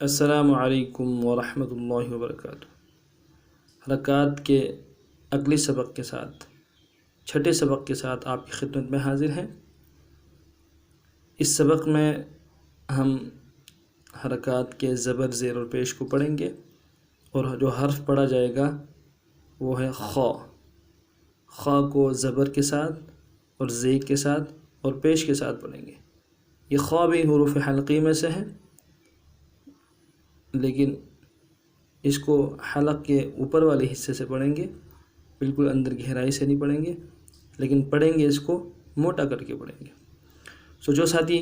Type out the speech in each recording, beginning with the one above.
السلام علیکم ورحمۃ اللہ وبرکاتہ۔ حرکات کے اگلے سبق کے ساتھ، چھٹے سبق کے ساتھ آپ کی خدمت میں حاضر ہیں۔ اس سبق میں ہم حرکات کے زبر، زیر اور پیش کو پڑھیں گے، اور جو حرف پڑھا جائے گا وہ ہے خا۔ خا کو زبر کے ساتھ اور زی کے ساتھ اور پیش کے ساتھ پڑھیں گے۔ یہ خا بھی حروف حلقی میں سے ہے، لیکن اس کو حلق کے اوپر والے حصے سے پڑھیں گے، بالکل اندر گہرائی سے نہیں پڑھیں گے، لیکن پڑھیں گے اس کو موٹا کر کے پڑھیں گے۔ جو ساتھی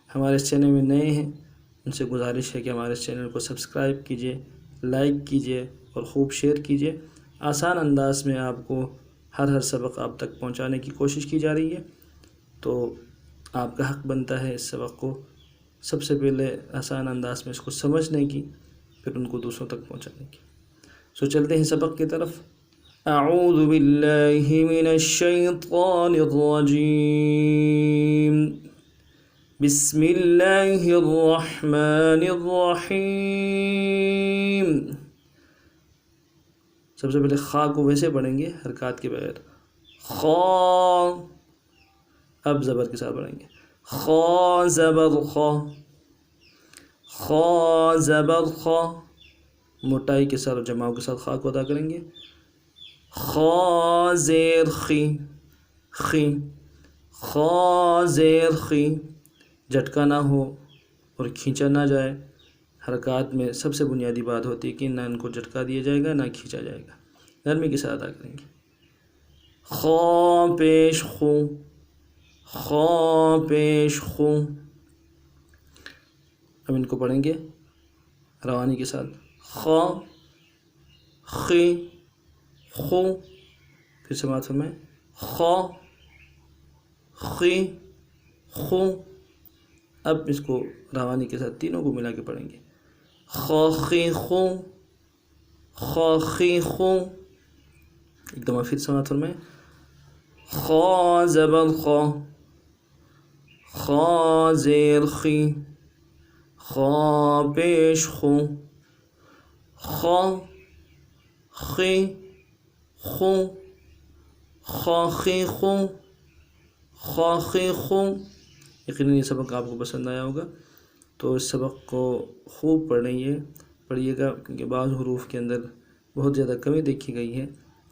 ہمارے اس چینل میں نئے ہیں، ان سے گزارش ہے کہ ہمارے اس چینل کو سبسکرائب کیجئے، لائک کیجئے اور خوب شیئر کیجئے۔ آسان انداز میں آپ کو ہر سبق آپ تک پہنچانے کی کوشش کی جا رہی ہے، تو آپ کا حق بنتا ہے اس سبق کو سب سے پہلے آسان انداز میں اس کو سمجھنے کی، پھر ان کو دوسروں تک پہنچانے کی۔ چلتے ہیں سبق کی طرف۔ اعوذ باللہ من الشیطان الرجیم، بسم اللہ الرحمن الرحیم۔ سب سے پہلے خا کو ویسے پڑھیں گے حرکات کے بغیر، خا۔ اب زبر کے ساتھ پڑھیں گے، خا زبر خا، خا زبر خا۔ موٹائی کے ساتھ اور جماؤ کے ساتھ خا کو ادا کریں گے، خا زیر خی، خی، خا زیر خی۔ جھٹکا نہ ہو اور کھینچا نہ جائے۔ حرکات میں سب سے بنیادی بات ہوتی ہے کہ نہ ان کو جھٹکا دیا جائے گا نہ کھینچا جائے گا۔ نرمی کے ساتھ ادا کریں گے، خا پیش خو، خا پیش خو۔ اب ان کو پڑھیں گے روانی کے ساتھ، خا، خی، خو۔ پھر سماعت فرمائیں، خا، خی، خو۔ اب اس کو روانی کے ساتھ تینوں کو ملا کے پڑھیں گے، خا خی خو، خا خی خو۔ ایک دفعہ پھر سماعت فرمائیں، خا زبر خا، خا زیر خی، خا پیش خو، خا، خی، خو، خا خی خو، خا خی خو۔ یقیناً یہ سبق آپ کو پسند آیا ہوگا، تو اس سبق کو خوب پڑھیے گا، کیونکہ بعض حروف کے اندر بہت زیادہ کمی دیکھی گئی ہے۔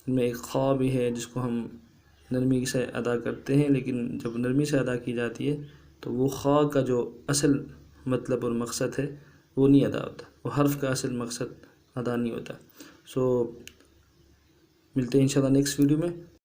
ان میں ایک خا بھی ہے جس کو ہم نرمی سے ادا کرتے ہیں، لیکن جب نرمی سے ادا کی جاتی ہے تو وہ خا کا جو اصل مطلب اور مقصد ہے وہ نہیں ادا ہوتا، وہ حرف کا اصل مقصد ادا نہیں ہوتا۔ ملتے ہیں انشاءاللہ نیکسٹ ویڈیو میں۔